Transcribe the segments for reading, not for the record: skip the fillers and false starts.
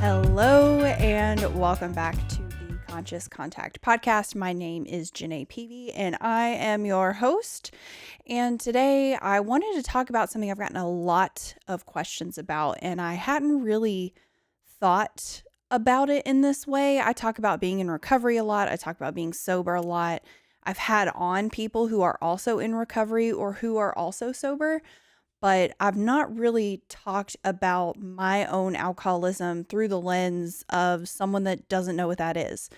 Hello and welcome back to the Conscious Contact podcast. My name is Genay Peavey and I am your host. And today I wanted to talk about something I've gotten a lot of questions about, and I hadn't really thought about it in this way. I talk about being in recovery a lot. I talk about being sober a lot. I've had on people who are also in recovery or who are also sober, but I've not really talked about my own alcoholism through the lens of someone that doesn't know what that is,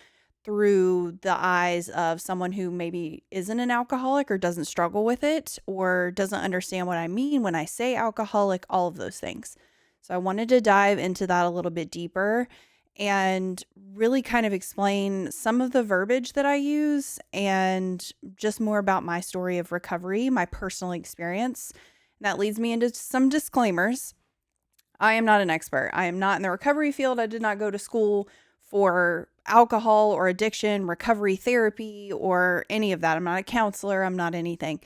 through the eyes of someone who maybe isn't an alcoholic or doesn't struggle with it or doesn't understand what I mean when I say alcoholic, all of those things. So I wanted to dive into that a little bit deeper and really kind of explain some of the verbiage that I use and just more about my story of recovery, my personal experience. That leads me into some disclaimers. I am not an expert. I am not in the recovery field. I did not go to school for alcohol or addiction, recovery therapy, or any of that. I'm not a counselor. I'm not anything.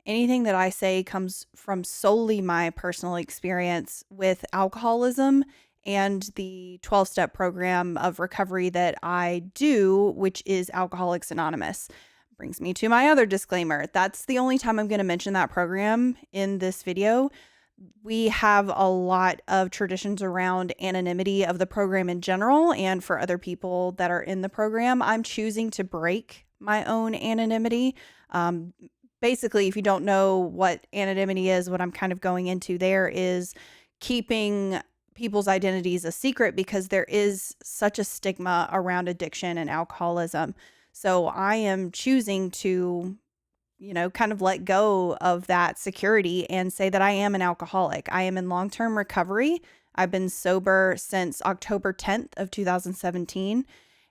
Anything that I say comes from solely my personal experience with alcoholism and the 12-step program of recovery that I do, which is Alcoholics Anonymous. Brings me to my other disclaimer. That's the only time I'm going to mention that program in this video. We have a lot of traditions around anonymity of the program in general, and for other people that are in the program, I'm choosing to break my own anonymity. Basically, if you don't know what anonymity is, what I'm kind of going into there is keeping people's identities a secret because there is such a stigma around addiction and alcoholism. So I am choosing to, kind of let go of that security and say that I am an alcoholic. I am in long-term recovery. I've been sober since October 10th of 2017.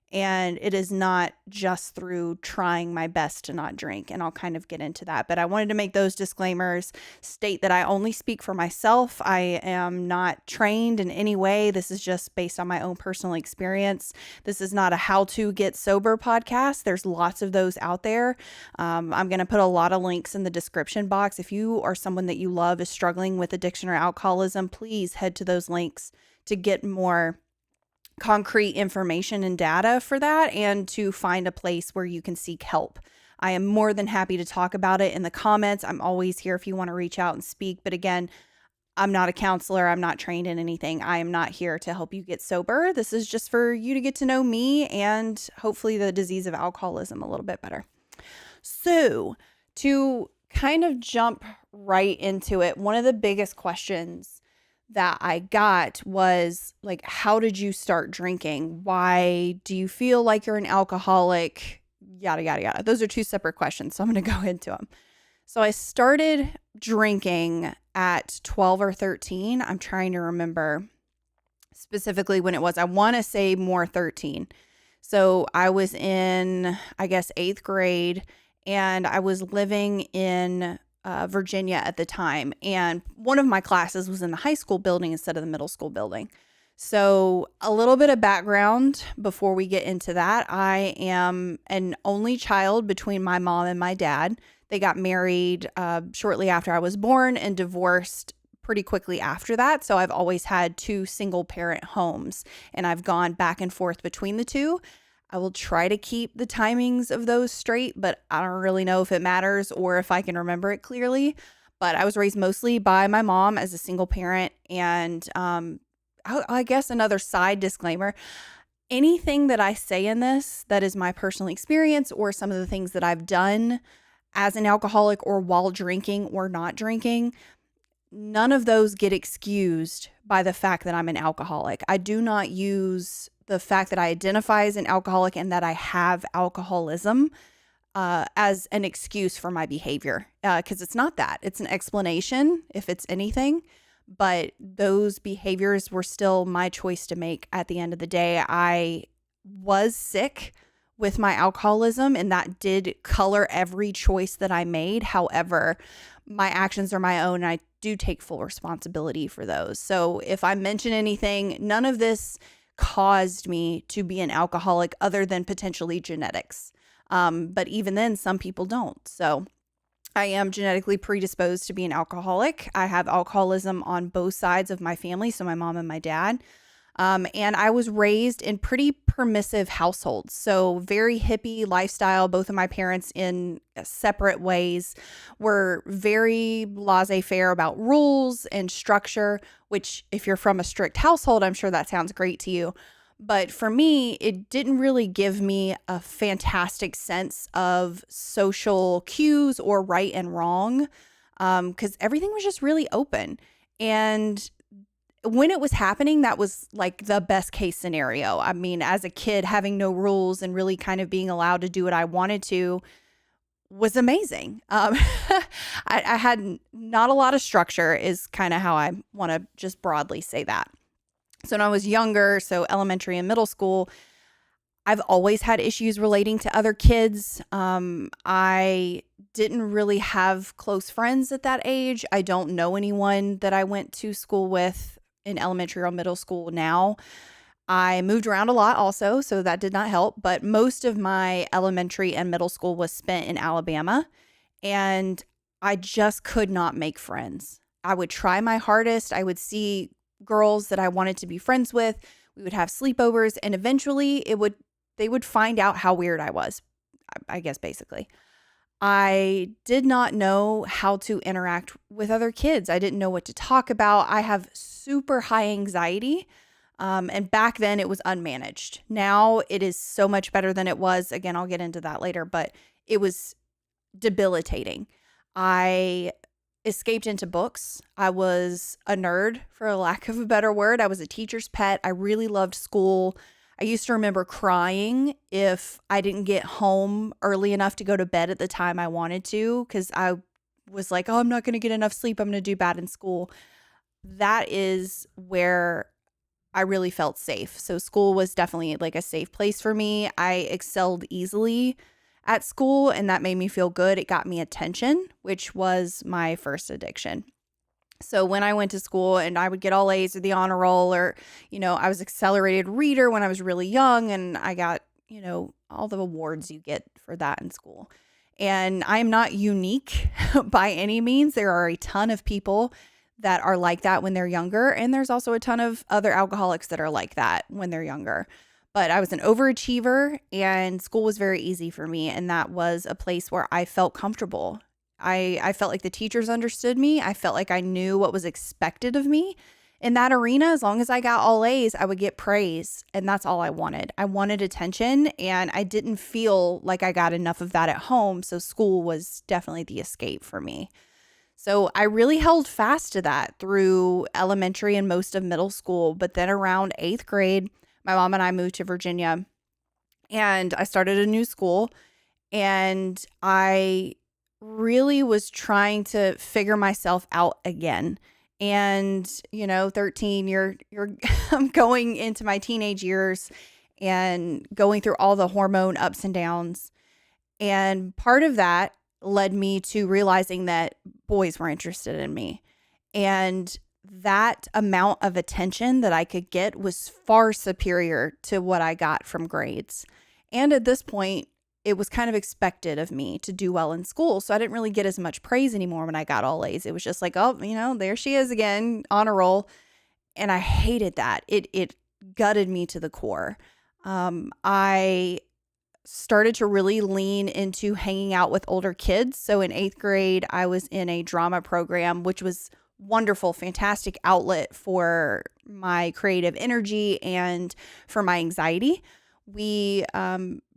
And it is not just through trying my best to not drink. And I'll kind of get into that. But I wanted to make those disclaimers, state that I only speak for myself. I am not trained in any way. This is just based on my own personal experience. This is not a how to get sober podcast. There's lots of those out there. I'm going to put a lot of links in the description box. If you or someone that you love is struggling with addiction or alcoholism, please head to those links to get more concrete information and data for that and to find a place where you can seek help. I am more than happy to talk about it in the comments. I'm always here if you want to reach out and speak. But again, I'm not a counselor. I'm not trained in anything. I am not here to help you get sober. This is just for you to get to know me and hopefully the disease of alcoholism a little bit better. So to kind of jump right into it, one of the biggest questions that I got was like, how did you start drinking? Why do you feel like you're an alcoholic? Yada, yada, yada. Those are two separate questions. So I'm going to go into them. So I started drinking at 12 or 13. I'm trying to remember specifically when it was. I want to say more 13. So I was in, I guess, 8th grade, and I was living in Virginia at the time. And one of my classes was in the high school building instead of the middle school building. So a little bit of background before we get into that. I am an only child between my mom and my dad. They got married shortly after I was born and divorced pretty quickly after that. So I've always had two single parent homes, and I've gone back and forth between the two. I will try to keep the timings of those straight, but I don't really know if it matters or if I can remember it clearly. But I was raised mostly by my mom as a single parent. And I guess another side disclaimer, anything that I say in this that is my personal experience or some of the things that I've done as an alcoholic or while drinking or not drinking, none of those get excused by the fact that I'm an alcoholic. I do not use the fact that I identify as an alcoholic and that I have alcoholism as an excuse for my behavior, because it's not that. It's an explanation, if it's anything, but those behaviors were still my choice to make at the end of the day. I was sick with my alcoholism, and that did color every choice that I made. However, my actions are my own, and I do take full responsibility for those. So if I mention anything, none of this caused me to be an alcoholic other than potentially genetics. But even then, some people don't. So I am genetically predisposed to be an alcoholic. I have alcoholism on both sides of my family, so my mom and my dad. And I was raised in pretty permissive households. So very hippie lifestyle. Both of my parents in separate ways were very laissez-faire about rules and structure, which if you're from a strict household, I'm sure that sounds great to you. But for me, it didn't really give me a fantastic sense of social cues or right and wrong, because everything was just really open. And when it was happening, that was like the best case scenario. I mean, as a kid, having no rules and really kind of being allowed to do what I wanted to was amazing. I had not a lot of structure is kind of how I want to just broadly say that. So when I was younger, so elementary and middle school, I've always had issues relating to other kids. I didn't really have close friends at that age. I don't know anyone that I went to school with in elementary or middle school now. I moved around a lot also, so that did not help. But most of my elementary and middle school was spent in Alabama, and I just could not make friends. I would try my hardest. I would see girls that I wanted to be friends with. We would have sleepovers, and eventually they would find out how weird I was, I guess basically. I did not know how to interact with other kids. I didn't know what to talk about. I have super high anxiety. And back then it was unmanaged. Now it is so much better than it was. Again, I'll get into that later, but it was debilitating. I escaped into books. I was a nerd, for a lack of a better word. I was a teacher's pet. I really loved school. I used to remember crying if I didn't get home early enough to go to bed at the time I wanted to, because I was like, oh, I'm not going to get enough sleep. I'm going to do bad in school. That is where I really felt safe. So school was definitely like a safe place for me. I excelled easily at school, and that made me feel good. It got me attention, which was my first addiction. So when I went to school and I would get all A's or the honor roll, or, I was accelerated reader when I was really young, and I got, all the awards you get for that in school. And I'm not unique by any means. There are a ton of people that are like that when they're younger. And there's also a ton of other alcoholics that are like that when they're younger. But I was an overachiever, and school was very easy for me. And that was a place where I felt comfortable. I felt like the teachers understood me. I felt like I knew what was expected of me in that arena. As long as I got all A's, I would get praise. And that's all I wanted. I wanted attention, and I didn't feel like I got enough of that at home. So school was definitely the escape for me. So I really held fast to that through elementary and most of middle school. But then around 8th grade, my mom and I moved to Virginia, and I started a new school, and I really was trying to figure myself out again. And, 13, you're I'm going into my teenage years and going through all the hormone ups and downs. And part of that led me to realizing that boys were interested in me. And that amount of attention that I could get was far superior to what I got from grades. And at this point, it was kind of expected of me to do well in school. So I didn't really get as much praise anymore when I got all A's. It was just like, oh, there she is again, on a roll. And I hated that. It gutted me to the core. I started to really lean into hanging out with older kids. So in 8th grade, I was in a drama program, which was wonderful, fantastic outlet for my creative energy and for my anxiety. We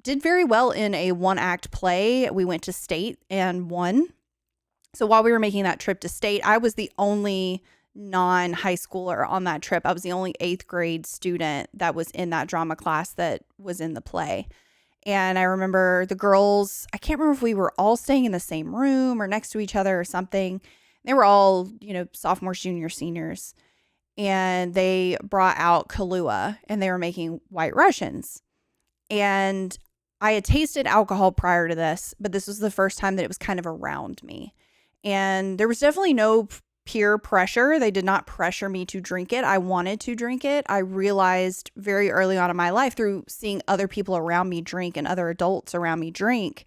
did very well in a 1-act play. We went to state and won. So while we were making that trip to state, I was the only non-high schooler on that trip. I was the only 8th grade student that was in that drama class that was in the play. And I remember the girls, I can't remember if we were all staying in the same room or next to each other or something. They were all, sophomores, juniors, seniors. And they brought out Kahlua, and they were making White Russians. And I had tasted alcohol prior to this, but this was the first time that it was kind of around me. And there was definitely no peer pressure. They did not pressure me to drink it. I wanted to drink it. I realized very early on in my life through seeing other people around me drink and other adults around me drink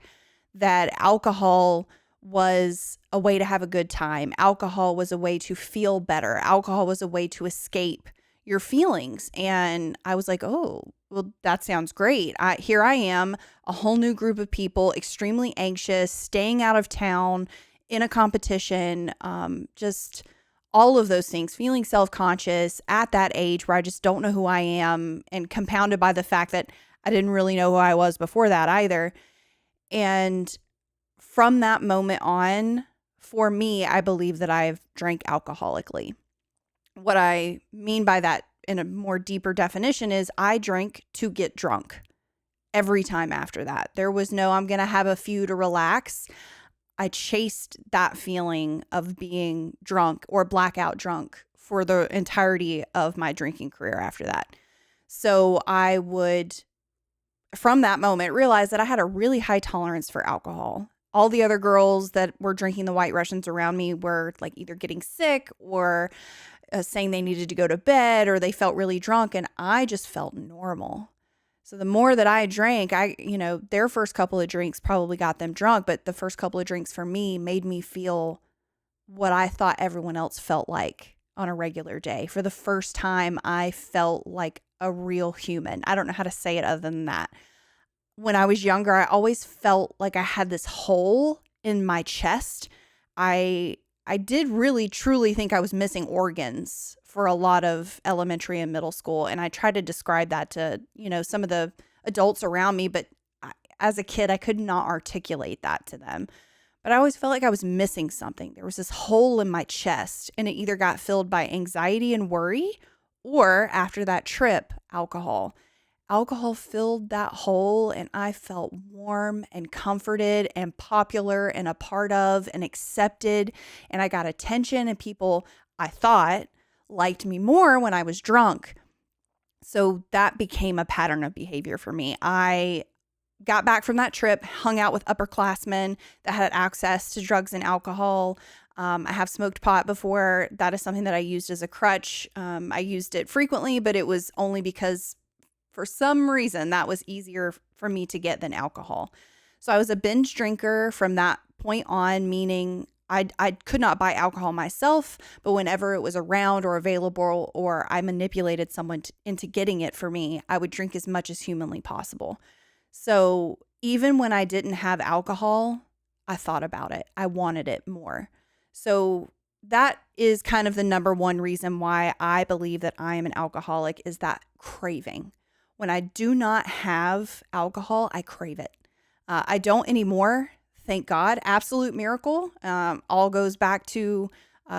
that alcohol was a way to have a good time. Alcohol was a way to feel better. Alcohol was a way to escape your feelings. And I was like, oh, well, that sounds great. Here I am, a whole new group of people, extremely anxious, staying out of town, in a competition, just all of those things, feeling self-conscious at that age where I just don't know who I am, and compounded by the fact that I didn't really know who I was before that either. And from that moment on, for me, I believe that I've drank alcoholically. What I mean by that in a more deeper definition is I drank to get drunk every time after that. There was no, I'm going to have a few to relax. I chased that feeling of being drunk or blackout drunk for the entirety of my drinking career after that. So I would, from that moment, realize that I had a really high tolerance for alcohol. All the other girls that were drinking the White Russians around me were like either getting sick or saying they needed to go to bed, or they felt really drunk, and I just felt normal. So the more that I drank, their first couple of drinks probably got them drunk, but the first couple of drinks for me made me feel what I thought everyone else felt like on a regular day. For the first time, I felt like a real human. I don't know how to say it other than that. When I was younger, I always felt like I had this hole in my chest. I did really truly think I was missing organs for a lot of elementary and middle school. And I tried to describe that to, some of the adults around me. But as a kid, I could not articulate that to them. But I always felt like I was missing something. There was this hole in my chest, and it either got filled by anxiety and worry, or after that trip, alcohol. Alcohol filled that hole, and I felt warm and comforted and popular and a part of and accepted. And I got attention, and people, I thought, liked me more when I was drunk. So that became a pattern of behavior for me. I got back from that trip, hung out with upperclassmen that had access to drugs and alcohol. I have smoked pot before. That is something that I used as a crutch. I used it frequently, but it was only because for some reason that was easier for me to get than alcohol. So I was a binge drinker from that point on, meaning I could not buy alcohol myself, but whenever it was around or available, or I manipulated someone into getting it for me, I would drink as much as humanly possible. So even when I didn't have alcohol, I thought about it. I wanted it more. So that is kind of the number one reason why I believe that I am an alcoholic, is that craving. When I do not have alcohol, I crave it. I don't anymore, thank God. Absolute miracle. All goes back to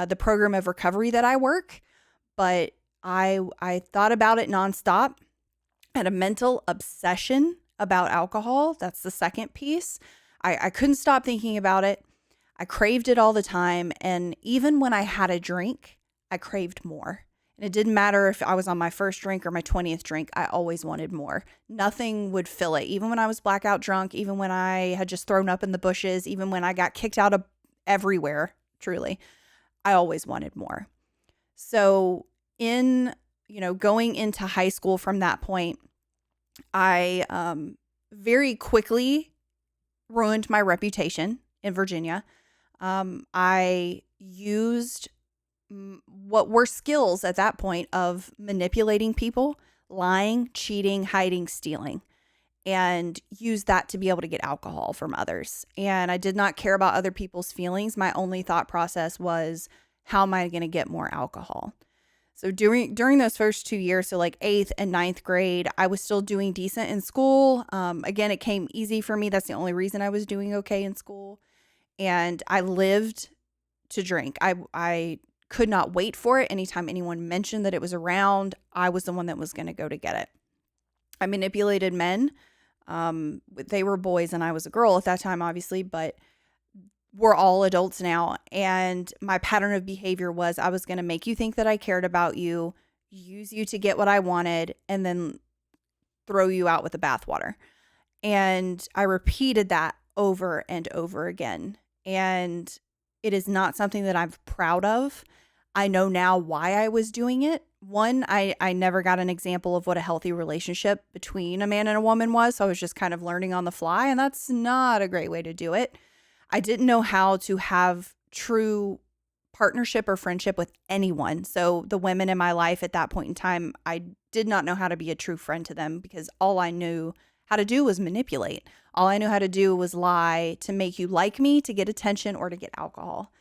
the program of recovery that I work. But I thought about it nonstop. I had a mental obsession about alcohol. That's the second piece. I couldn't stop thinking about it. I craved it all the time. And even when I had a drink, I craved more. And it didn't matter if I was on my first drink or my 20th drink, I always wanted more. Nothing would fill it. Even when I was blackout drunk, even when I had just thrown up in the bushes, even when I got kicked out of everywhere, truly, I always wanted more. So going into high school from that point, I very quickly ruined my reputation in Virginia. I used what were skills at that point of manipulating people, lying, cheating, hiding, stealing, and used that to be able to get alcohol from others. And I did not care about other people's feelings. My only thought process was, how am I going to get more alcohol? So during those first 2 years, so like 8th and 9th grade, I was still doing decent in school. Again, it came easy for me. That's the only reason I was doing okay in school. And I lived to drink. I could not wait for it. Anytime anyone mentioned that it was around, I was the one that was going to go to get it. I manipulated men. They were boys and I was a girl at that time, obviously, but we're all adults now. And my pattern of behavior was, I was going to make you think that I cared about you, use you to get what I wanted, and then throw you out with the bathwater. And I repeated that over and over again. And it is not something that I'm proud of. I know now why I was doing it. One, I never got an example of what a healthy relationship between a man and a woman was. So I was just kind of learning on the fly, and that's not a great way to do it. I didn't know how to have true partnership or friendship with anyone. So the women in my life at that point in time, I did not know how to be a true friend to them because all I knew how to do was manipulate. All I knew how to do was lie to make you like me, to get attention, or to get alcohol.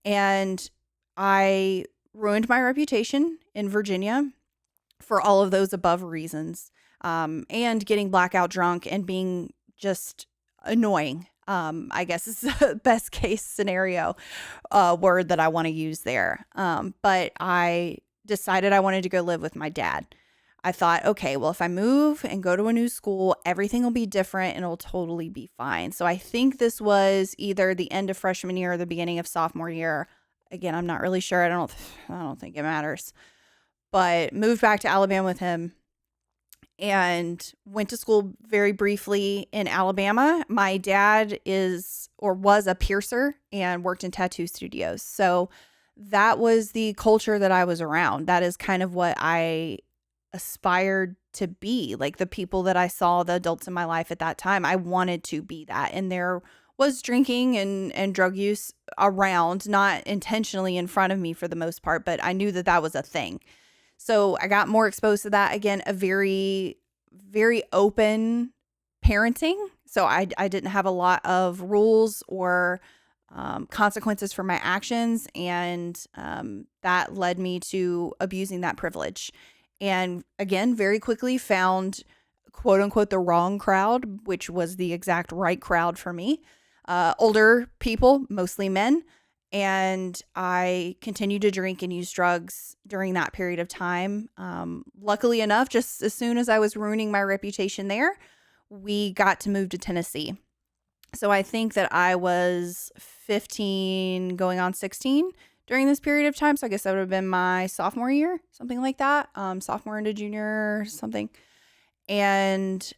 And I ruined my reputation in Virginia for all of those above reasons, and getting blackout drunk and being just annoying. I guess is the best case scenario word that I want to use there. But I decided I wanted to go live with my dad. I thought, okay, well, if I move and go to a new school, everything will be different and it'll totally be fine. So I think this was either the end of freshman year or the beginning of sophomore year. Again, I'm not really sure. I don't think it matters. But moved back to Alabama with him and went to school very briefly in Alabama. My dad was a piercer and worked in tattoo studios. So that was the culture that I was around. That is kind of what I aspired to be. Like the people that I saw, the adults in my life at that time, I wanted to be that. And there was drinking and drug use around, not intentionally in front of me for the most part, but I knew that that was a thing. So I got more exposed to that. Again, a very, very open parenting. So I didn't have a lot of rules or consequences for my actions. And that led me to abusing that privilege. And again, very quickly found quote unquote the wrong crowd, which was the exact right crowd for me. Older people, mostly men. And I continued to drink and use drugs during that period of time. Luckily enough, just as soon as I was ruining my reputation there, we got to move to Tennessee. So I think that I was 15 going on 16 during this period of time. So I guess that would have been my sophomore year, something like that. Sophomore into junior, something. And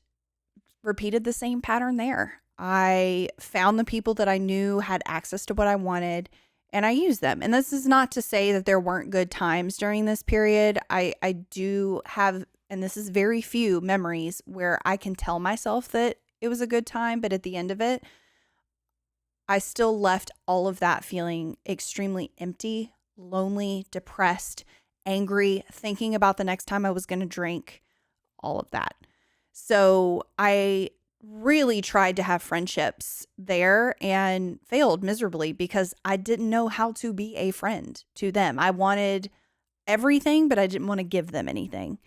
repeated the same pattern there. I found the people that I knew had access to what I wanted and I used them. And this is not to say that there weren't good times during this period. I do have, and this is very few memories where I can tell myself that it was a good time, but at the end of it, I still left all of that feeling extremely empty, lonely, depressed, angry, thinking about the next time I was going to drink, all of that. So I really tried to have friendships there and failed miserably because I didn't know how to be a friend to them. I wanted everything, but I didn't want to give them anything.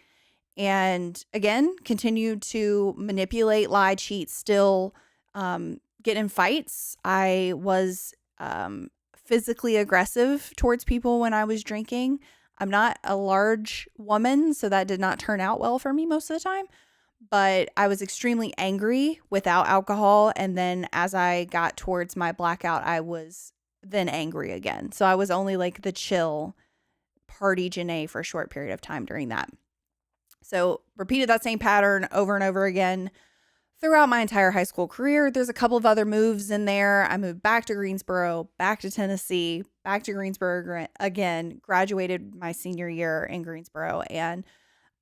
And again, continued to manipulate, lie, cheat, still get in fights. I was physically aggressive towards people when I was drinking. I'm not a large woman, so that did not turn out well for me most of the time. But I was extremely angry without alcohol. And then as I got towards my blackout, I was then angry again. So I was only like the chill party Genay for a short period of time during that. So repeated that same pattern over and over again throughout my entire high school career. There's a couple of other moves in there. I moved back to Greensboro, back to Tennessee, back to Greensboro again, graduated my senior year in Greensboro, and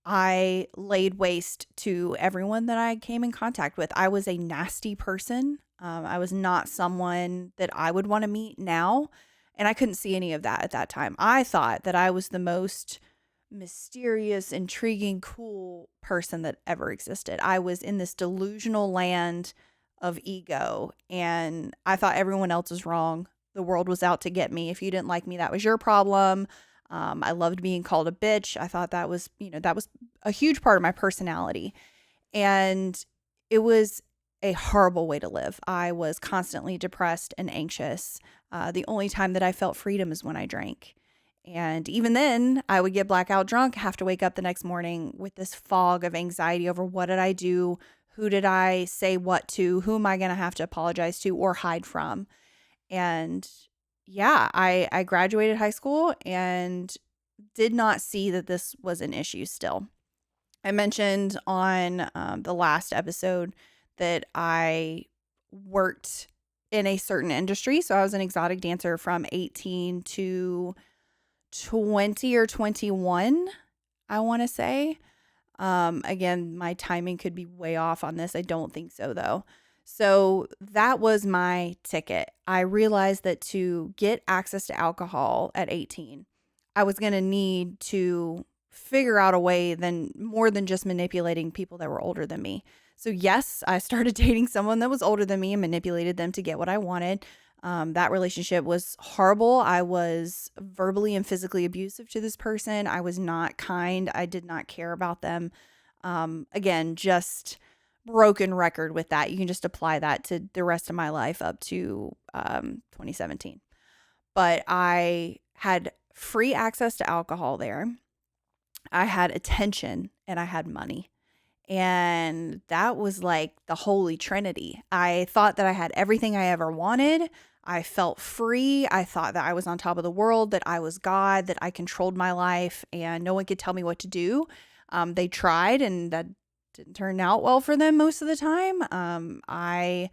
I laid waste to everyone that I came in contact with. I was a nasty person. I was not someone that I would want to meet now. And I couldn't see any of that at that time. I thought that I was the most mysterious, intriguing, cool person that ever existed. I was in this delusional land of ego. And I thought everyone else was wrong. The world was out to get me. If you didn't like me, that was your problem. I loved being called a bitch. I thought that was a huge part of my personality. And it was a horrible way to live. I was constantly depressed and anxious. The only time that I felt freedom is when I drank. And even then, I would get blackout drunk, have to wake up the next morning with this fog of anxiety over what did I do? Who did I say what to? Who am I going to have to apologize to or hide from? And yeah, I graduated high school and did not see that this was an issue still. I mentioned on the last episode that I worked in a certain industry. So I was an exotic dancer from 18 to 20 or 21, I want to say. Again, my timing could be way off on this. I don't think so, though. So that was my ticket. I realized that to get access to alcohol at 18, I was going to need to figure out a way more than just manipulating people that were older than me. So yes, I started dating someone that was older than me and manipulated them to get what I wanted. That relationship was horrible. I was verbally and physically abusive to this person. I was not kind. I did not care about them. Again, just broken record with that. You can just apply that to the rest of my life up to 2017. But I had free access to alcohol there. I had attention and I had money. And that was like the holy trinity. I thought that I had everything I ever wanted. I felt free. I thought that I was on top of the world, that I was God, that I controlled my life and no one could tell me what to do. They tried and that didn't turn out well for them most of the time. I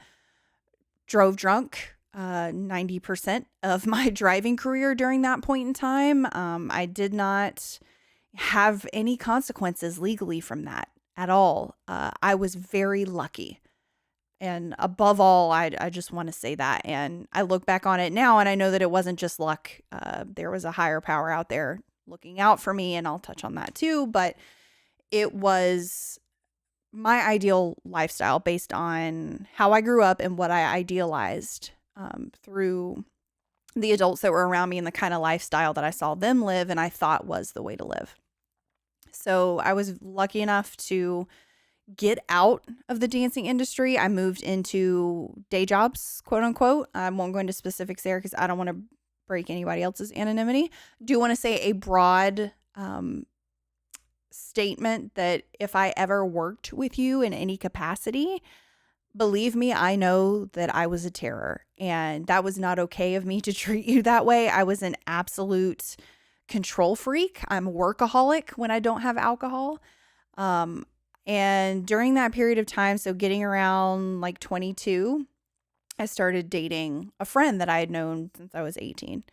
drove drunk 90% of my driving career during that point in time. I did not have any consequences legally from that at all. I was very lucky. And above all, I just want to say that. And I look back on it now and I know that it wasn't just luck. There was a higher power out there looking out for me, and I'll touch on that too. But it was my ideal lifestyle based on how I grew up and what I idealized through the adults that were around me and the kind of lifestyle that I saw them live and I thought was the way to live. So I was lucky enough to get out of the dancing industry. I moved into day jobs, quote unquote. I won't go into specifics there because I don't want to break anybody else's anonymity. Do want to say a broad statement that if I ever worked with you in any capacity, believe me, I know that I was a terror and that was not okay of me to treat you that way. I was an absolute control freak. I'm a workaholic when I don't have alcohol. And during that period of time, so getting around like 22, I started dating a friend that I had known since I was 18.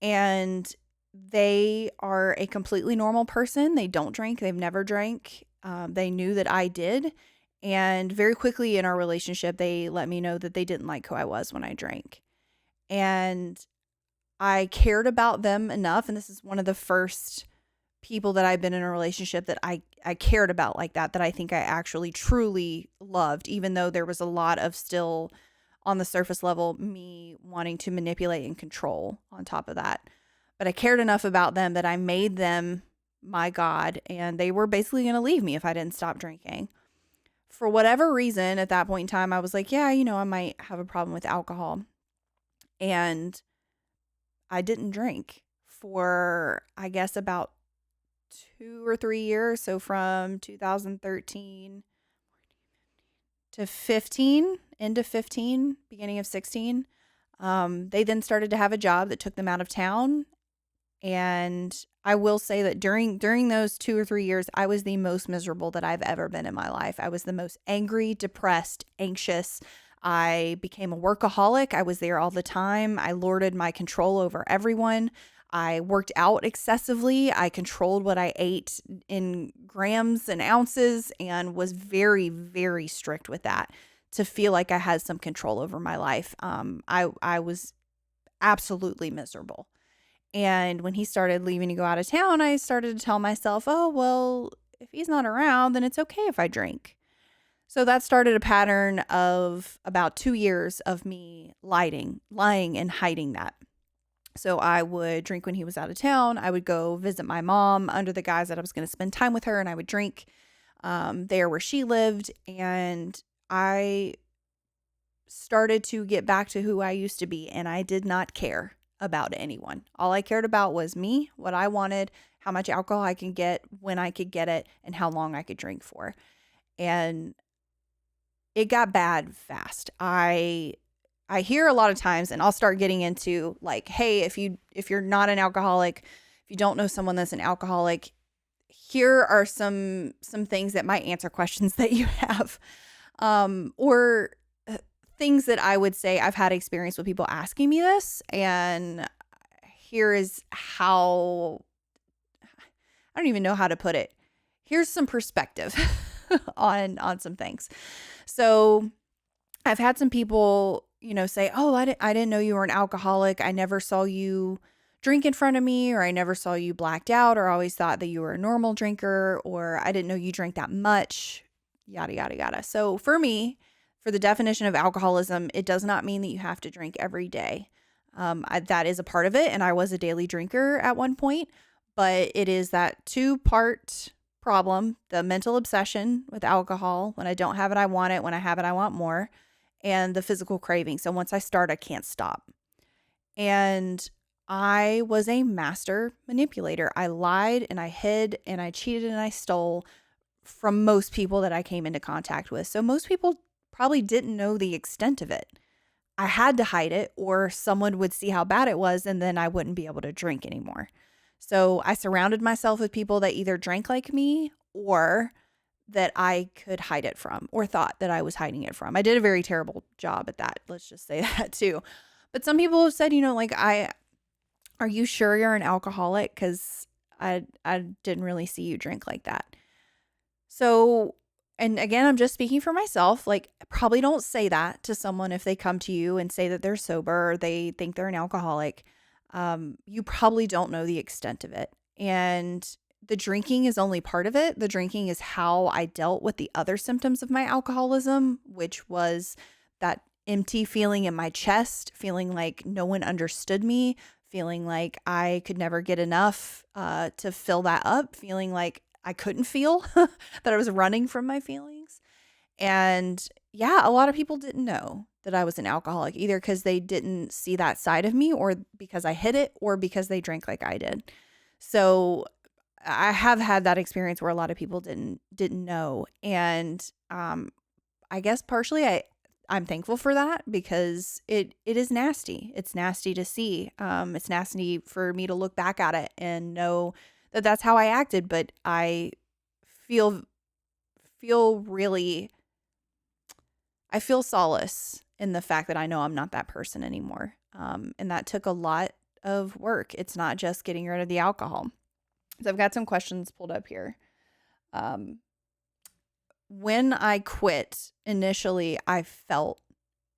And they are a completely normal person. They don't drink. They've never drank. They knew that I did. And very quickly in our relationship, they let me know that they didn't like who I was when I drank. And I cared about them enough. And this is one of the first people that I've been in a relationship that I cared about like that I think I actually truly loved, even though there was a lot of still on the surface level, me wanting to manipulate and control on top of that. But I cared enough about them that I made them my God, and they were basically going to leave me if I didn't stop drinking. For whatever reason, at that point in time, I was like, yeah, I might have a problem with alcohol. And I didn't drink for, I guess, about 2 or 3 years. So from 2013 to 15, into 15, beginning of 16. They then started to have a job that took them out of town. And I will say that during those 2 or 3 years, I was the most miserable that I've ever been in my life. I was the most angry, depressed, anxious. I became a workaholic. I was there all the time. I lorded my control over everyone. I worked out excessively. I controlled what I ate in grams and ounces and was very, very strict with that to feel like I had some control over my life. I was absolutely miserable. And when he started leaving to go out of town, I started to tell myself, oh, well, if he's not around, then it's okay if I drink. So that started a pattern of about 2 years of me lying and hiding that. So I would drink when he was out of town. I would go visit my mom under the guise that I was going to spend time with her, and I would drink there where she lived. And I started to get back to who I used to be, and I did not care about anyone. All I cared about was me, what I wanted, how much alcohol I could get, when I could get it, and how long I could drink for. And it got bad fast. I hear a lot of times, and I'll start getting into like, hey, if you're not an alcoholic, if you don't know someone that's an alcoholic, here are some things that might answer questions that you have, or things that I would say I've had experience with people asking me this, and here is how, I don't even know how to put it. Here's some perspective on some things. So I've had some people, say, "Oh, I didn't know you were an alcoholic. I never saw you drink in front of me, or I never saw you blacked out, or I always thought that you were a normal drinker, or I didn't know you drank that much," yada, yada, yada. So for me, for the definition of alcoholism, it does not mean that you have to drink every day. That is a part of it, and I was a daily drinker at one point, but it is that two-part problem: the mental obsession with alcohol. When I don't have it, I want it. When I have it, I want more. And the physical craving. So once I start, I can't stop. And I was a master manipulator. I lied and I hid and I cheated and I stole from most people that I came into contact with. So most people probably didn't know the extent of it. I had to hide it, or someone would see how bad it was, and then I wouldn't be able to drink anymore. So I surrounded myself with people that either drank like me or that I could hide it from, or thought that I was hiding it from. I did a very terrible job at that. Let's just say that too. But some people have said, are you sure you're an alcoholic? Because I didn't really see you drink like that. So, and again, I'm just speaking for myself. Like, probably don't say that to someone if they come to you and say that they're sober or they think they're an alcoholic. You probably don't know the extent of it. And the drinking is only part of it. The drinking is how I dealt with the other symptoms of my alcoholism, which was that empty feeling in my chest, feeling like no one understood me, feeling like I could never get enough to fill that up, feeling like I couldn't feel, that I was running from my feelings. And yeah, a lot of people didn't know that I was an alcoholic, either because they didn't see that side of me, or because I hid it, or because they drank like I did. So I have had that experience where a lot of people didn't know. And I guess partially I'm thankful for that, because it is nasty. It's nasty to see. It's nasty for me to look back at it and know that that's how I acted. But I feel really, I feel solace in the fact that I know I'm not that person anymore. And that took a lot of work. It's not just getting rid of the alcohol. So I've got some questions pulled up here. When I quit, initially, I felt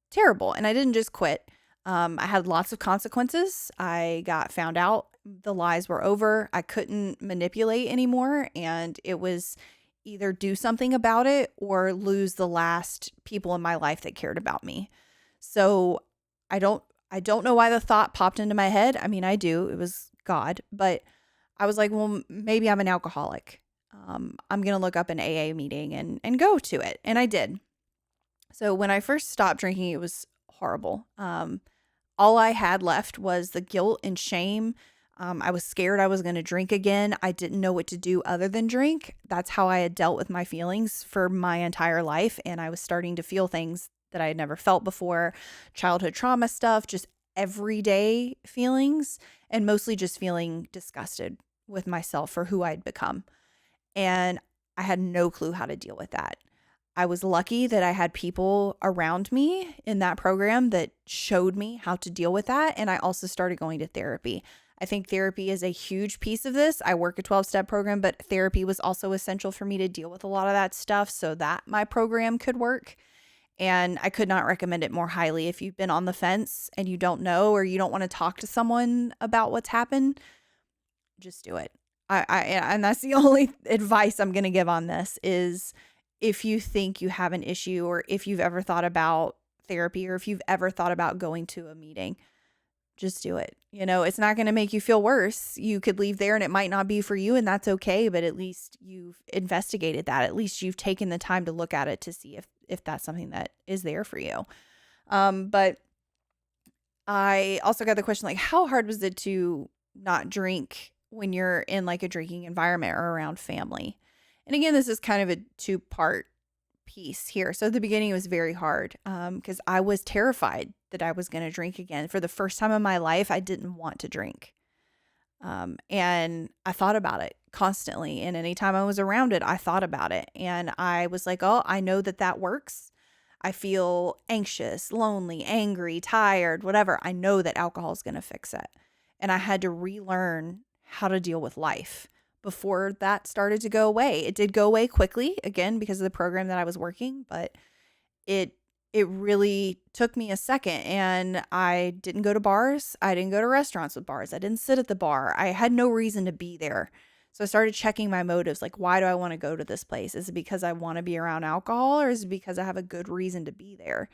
terrible. And I didn't just quit. I had lots of consequences. I got found out. The lies were over. I couldn't manipulate anymore. And it was either do something about it or lose the last people in my life that cared about me. So I don't know why the thought popped into my head. I mean, I do. It was God. But I was like, well, maybe I'm an alcoholic. I'm going to look up an AA meeting and go to it. And I did. So when I first stopped drinking, it was horrible. All I had left was the guilt and shame. I was scared I was going to drink again. I didn't know what to do other than drink. That's how I had dealt with my feelings for my entire life. And I was starting to feel things that I had never felt before, childhood trauma stuff, just everyday feelings, and mostly just feeling disgusted with myself for who I'd become. And I had no clue how to deal with that. I was lucky that I had people around me in that program that showed me how to deal with that. And I also started going to therapy. I think therapy is a huge piece of this. I work a 12-step program, but therapy was also essential for me to deal with a lot of that stuff so that my program could work. And I could not recommend it more highly. If you've been on the fence and you don't know, or you don't want to talk to someone about what's happened, just do it. And that's the only advice I'm going to give on this is, if you think you have an issue, or if you've ever thought about therapy, or if you've ever thought about going to a meeting, just do it. It's not going to make you feel worse. You could leave there and it might not be for you, and that's okay. But at least you've investigated that. At least you've taken the time to look at it to see if that's something that is there for you. But I also got the question, like, how hard was it to not drink when you're in like a drinking environment or around family? And again, this is kind of a two-part piece here. So at the beginning, it was very hard because I was terrified that I was going to drink again. For the first time in my life, I didn't want to drink. And I thought about it constantly. And anytime I was around it, I thought about it. And I was like, oh, I know that works. I feel anxious, lonely, angry, tired, whatever. I know that alcohol is going to fix it. And I had to relearn how to deal with life before that started to go away. It did go away quickly, again, because of the program that I was working, but it it really took me a second, and I didn't go to bars. I didn't go to restaurants with bars. I didn't sit at the bar. I had no reason to be there. So I started checking my motives. Like, why do I want to go to this place? Is it because I want to be around alcohol, or is it because I have a good reason to be there?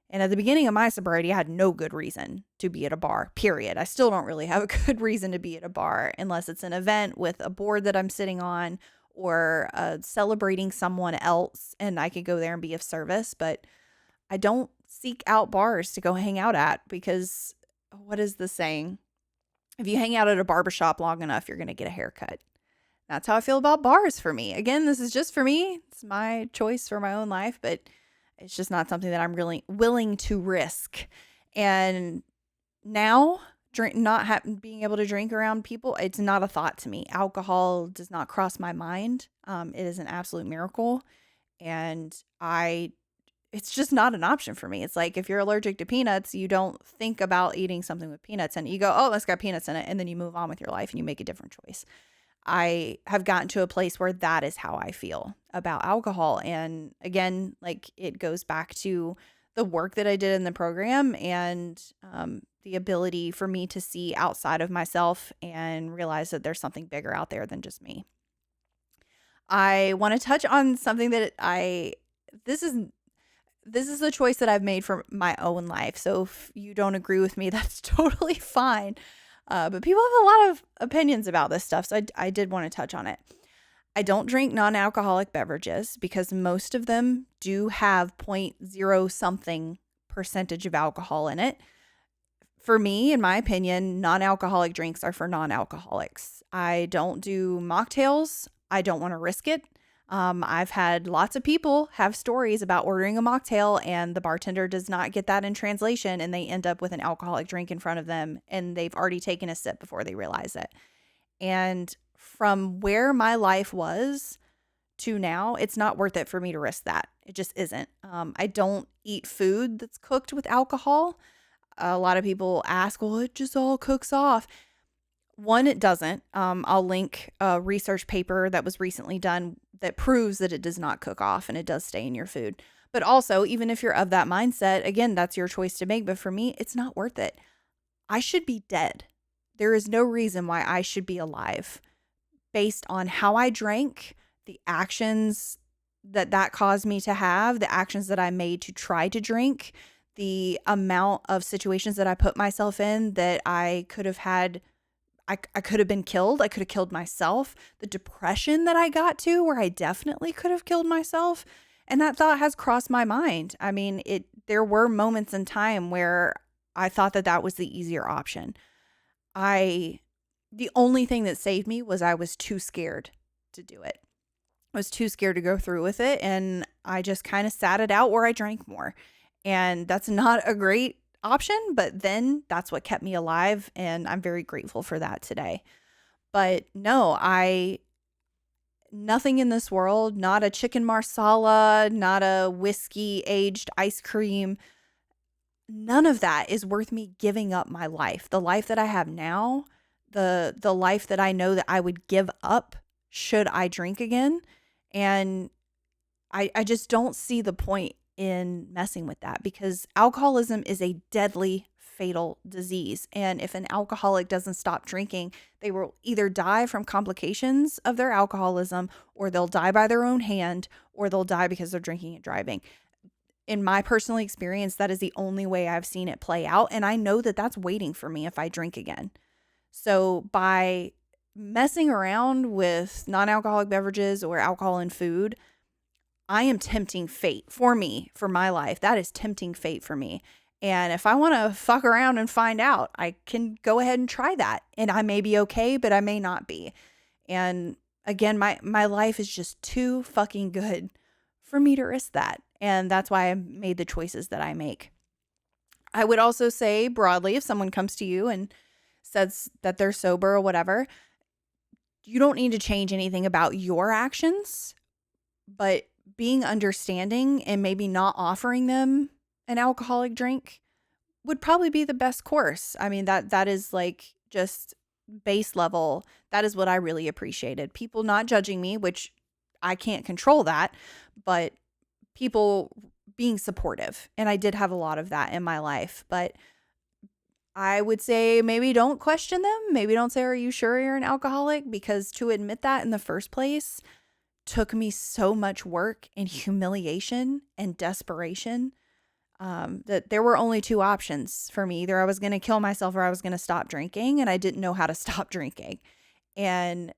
And at the beginning of my sobriety, I had no good reason to be at a bar, period. I still don't really have a good reason to be at a bar unless it's an event with a board that I'm sitting on, or celebrating someone else, and I could go there and be of service. But I don't seek out bars to go hang out at, because what is the saying? If you hang out at a barbershop long enough, you're going to get a haircut. That's how I feel about bars for me. Again, this is just for me. It's my choice for my own life, but it's just not something that I'm really willing to risk. And now, being able to drink around people, it's not a thought to me. Alcohol does not cross my mind. It is an absolute miracle. And it's just not an option for me. It's like, if you're allergic to peanuts, you don't think about eating something with peanuts in it. You go, oh, that's got peanuts in it. And then you move on with your life and you make a different choice. I have gotten to a place where that is how I feel about alcohol. And again, like, it goes back to the work that I did in the program, and the ability for me to see outside of myself and realize that there's something bigger out there than just me. I want to touch on something that this is a choice that I've made for my own life. So if you don't agree with me, that's totally fine. But people have a lot of opinions about this stuff, so I did want to touch on it. I don't drink non-alcoholic beverages because most of them do have 0.0 something percentage of alcohol in it. For me, in my opinion, non-alcoholic drinks are for non-alcoholics. I don't do mocktails. I don't want to risk it. I've had lots of people have stories about ordering a mocktail and the bartender does not get that in translation, and they end up with an alcoholic drink in front of them and they've already taken a sip before they realize it. And from where my life was to now, it's not worth it for me to risk that. It just isn't. I don't eat food that's cooked with alcohol. A lot of people ask, well, it just all cooks off. One, it doesn't. I'll link a research paper that was recently done that proves that it does not cook off and it does stay in your food. But also, even if you're of that mindset, again, that's your choice to make. But for me, it's not worth it. I should be dead. There is no reason why I should be alive based on how I drank, the actions that caused me to have, the actions that I made to try to drink, the amount of situations that I put myself in that I could have had. I could have been killed. I could have killed myself. The depression that I got to, where I definitely could have killed myself. And that thought has crossed my mind. I mean, there were moments in time where I thought that was the easier option. The only thing that saved me was I was too scared to do it. I was too scared to go through with it. And I just kind of sat it out where I drank more. And that's not a great option, but then that's what kept me alive, and I'm very grateful for that today. But no, nothing in this world, not a chicken marsala, not a whiskey aged ice cream, none of that is worth me giving up my life. The life that I have now, the life that I know that I would give up should I drink again. And I just don't see the point in messing with that, because alcoholism is a deadly, fatal disease. And if an alcoholic doesn't stop drinking, they will either die from complications of their alcoholism, or they'll die by their own hand, or they'll die because they're drinking and driving. In my personal experience, that is the only way I've seen it play out. And I know that that's waiting for me if I drink again. So by messing around with non-alcoholic beverages or alcohol and food, I am tempting fate for me, for my life. That is tempting fate for me. And if I want to fuck around and find out, I can go ahead and try that. And I may be okay, but I may not be. And again, my life is just too fucking good for me to risk that. And that's why I made the choices that I make. I would also say broadly, if someone comes to you and says that they're sober or whatever, you don't need to change anything about your actions, but being understanding and maybe not offering them an alcoholic drink would probably be the best course. I mean, that is like just base level. That is what I really appreciated. People not judging me, which I can't control that, but people being supportive. And I did have a lot of that in my life, but I would say maybe don't question them. Maybe don't say, are you sure you're an alcoholic? Because to admit that in the first place took me so much work and humiliation and desperation, that there were only two options for me. Either I was going to kill myself or I was going to stop drinking, and I didn't know how to stop drinking. And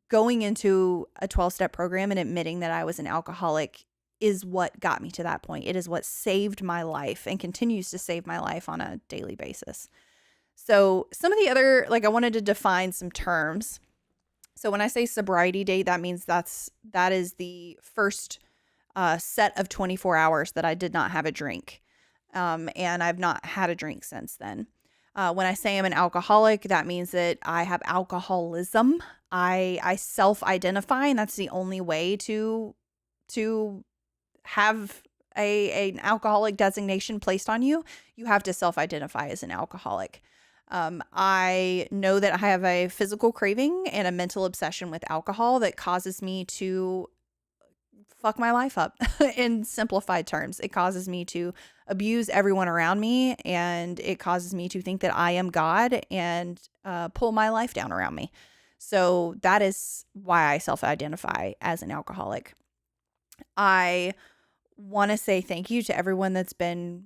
going into a 12-step program and admitting that I was an alcoholic is what got me to that point. It is what saved my life and continues to save my life on a daily basis. So some of the other, I wanted to define some terms. So when I say sobriety date, that means that is the first set of 24 hours that I did not have a drink. And I've not had a drink since then. When I say I'm an alcoholic, that means that I have alcoholism. I self-identify, and that's the only way to have an alcoholic designation placed on you. You have to self-identify as an alcoholic. I know that I have a physical craving and a mental obsession with alcohol that causes me to fuck my life up. In simplified terms, it causes me to abuse everyone around me, and it causes me to think that I am God and pull my life down around me. So that is why I self-identify as an alcoholic. I want to say thank you to everyone that's been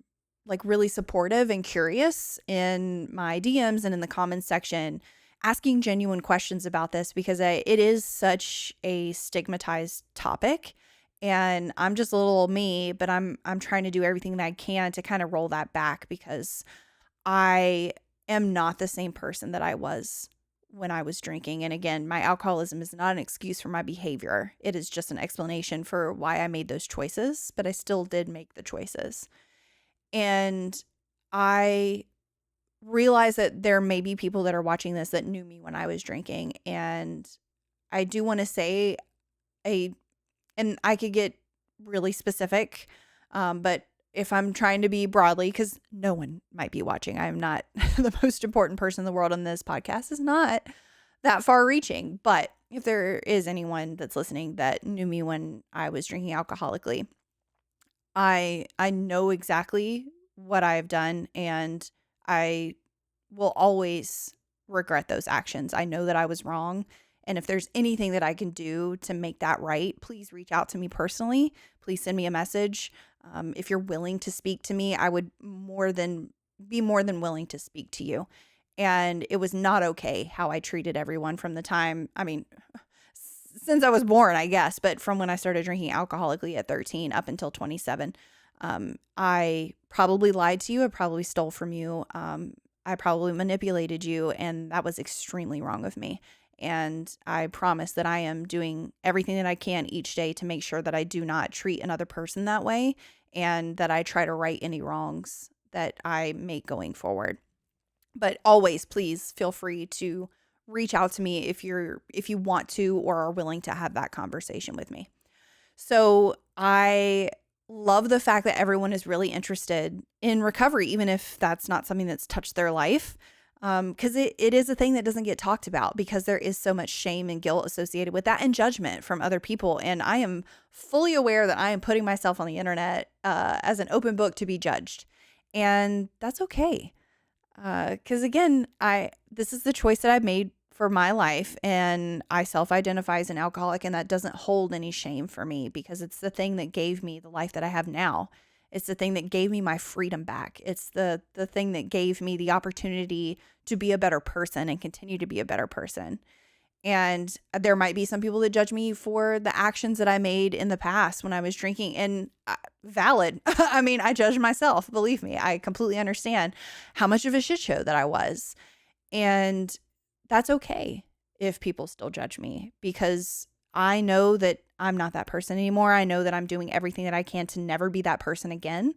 really supportive and curious in my DMs and in the comments section, asking genuine questions about this, because it is such a stigmatized topic. And I'm just a little me, but I'm trying to do everything that I can to kind of roll that back, because I am not the same person that I was when I was drinking. And again, my alcoholism is not an excuse for my behavior. It is just an explanation for why I made those choices, but I still did make the choices. And I realize that there may be people that are watching this that knew me when I was drinking. And I do want to say and I could get really specific, but if I'm trying to be broadly, because no one might be watching, I'm not the most important person in the world, on this podcast is not that far reaching. But if there is anyone that's listening that knew me when I was drinking alcoholically, I know exactly what I've done, and I will always regret those actions. I know that I was wrong. And if there's anything that I can do to make that right, please reach out to me personally. Please send me a message. If you're willing to speak to me, I would be more than willing to speak to you. And it was not okay how I treated everyone from the time, since I was born, I guess, but from when I started drinking alcoholically at 13 up until 27. I probably lied to you. I probably stole from you. I probably manipulated you, and that was extremely wrong of me. And I promise that I am doing everything that I can each day to make sure that I do not treat another person that way, and that I try to right any wrongs that I make going forward. But always, please feel free to reach out to me if you want to or are willing to have that conversation with me. So I love the fact that everyone is really interested in recovery, even if that's not something that's touched their life. Because it is a thing that doesn't get talked about, because there is so much shame and guilt associated with that, and judgment from other people. And I am fully aware that I am putting myself on the internet as an open book to be judged. And that's okay. Because again, this is the choice that I've made for my life, and I self-identify as an alcoholic, and that doesn't hold any shame for me, because it's the thing that gave me the life that I have now. It's the thing that gave me my freedom back. It's the thing that gave me the opportunity to be a better person and continue to be a better person. And there might be some people that judge me for the actions that I made in the past when I was drinking, and valid. I judge myself. Believe me, I completely understand how much of a shit show that I was. And that's okay if people still judge me, because I know that I'm not that person anymore. I know that I'm doing everything that I can to never be that person again.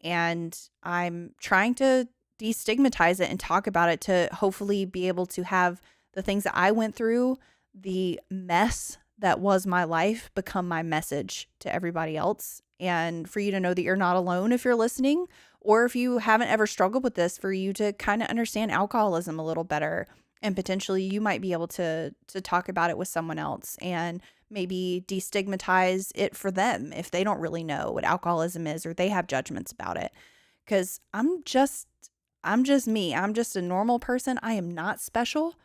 And I'm trying to de-stigmatize it and talk about it to hopefully be able to have the things that I went through, the mess that was my life, become my message to everybody else. And for you to know that you're not alone if you're listening, or if you haven't ever struggled with this, for you to kind of understand alcoholism a little better, And potentially you might be able to talk about it with someone else and maybe destigmatize it for them if they don't really know what alcoholism is or they have judgments about it. Because I'm just me. I'm just a normal person. I am not special.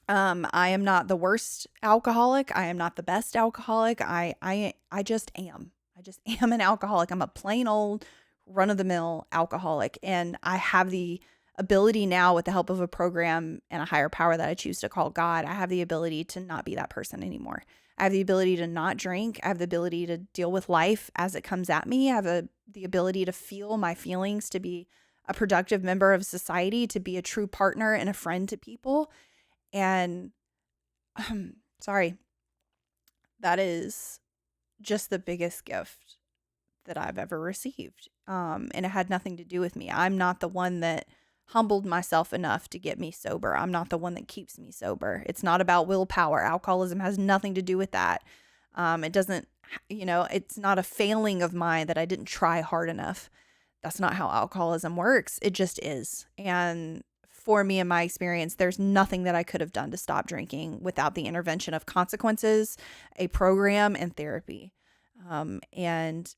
I am not the worst alcoholic. I am not the best alcoholic. I just am. I just am an alcoholic. I'm a plain old run of the mill alcoholic. And I have the ability now, with the help of a program and a higher power that I choose to call God, I have the ability to not be that person anymore. I have the ability to not drink. I have the ability to deal with life as it comes at me. I have the ability to feel my feelings, to be a productive member of society, to be a true partner and a friend to people. And sorry, that is just the biggest gift that I've ever received. And it had nothing to do with me. I'm not the one that humbled myself enough to get me sober. I'm not the one that keeps me sober. It's not about willpower. Alcoholism has nothing to do with that. It doesn't, it's not a failing of mine that I didn't try hard enough. That's not how alcoholism works. It just is. And for me, in my experience, there's nothing that I could have done to stop drinking without the intervention of consequences, a program, and therapy. And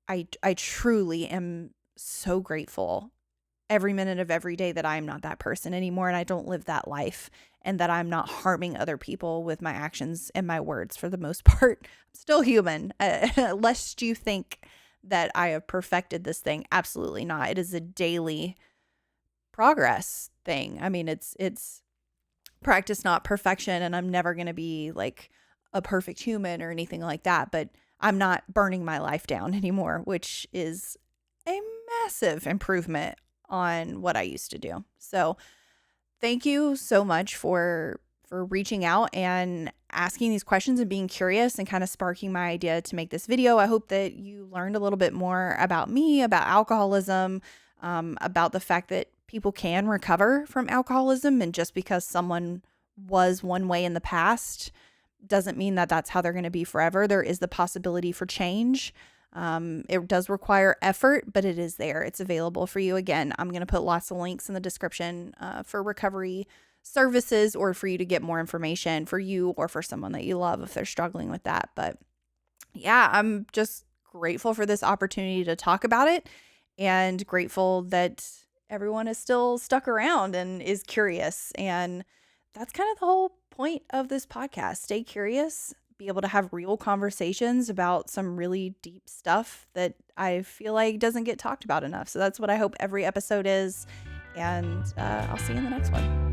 I truly am so grateful every minute of every day that I am not that person anymore, and I don't live that life, and that I'm not harming other people with my actions and my words for the most part. I'm still human, lest you think that I have perfected this thing. Absolutely not. It is a daily progress thing. I mean, it's practice, not perfection, and I'm never going to be like a perfect human or anything like that, but I'm not burning my life down anymore, which is a massive improvement on what I used to do. So thank you so much for reaching out and asking these questions and being curious and kind of sparking my idea to make this video. I hope that you learned a little bit more about me, about alcoholism, about the fact that people can recover from alcoholism. And just because someone was one way in the past doesn't mean that that's how they're going to be forever. There is the possibility for change. It does require effort, but it is there. It's available for you. Again, I'm going to put lots of links in the description for recovery services, or for you to get more information for you or for someone that you love if they're struggling with that. But yeah, I'm just grateful for this opportunity to talk about it, and grateful that everyone is still stuck around and is curious. And that's kind of the whole point of this podcast. Stay curious, be able to have real conversations about some really deep stuff that I feel like doesn't get talked about enough. So that's what I hope every episode is. And I'll see you in the next one.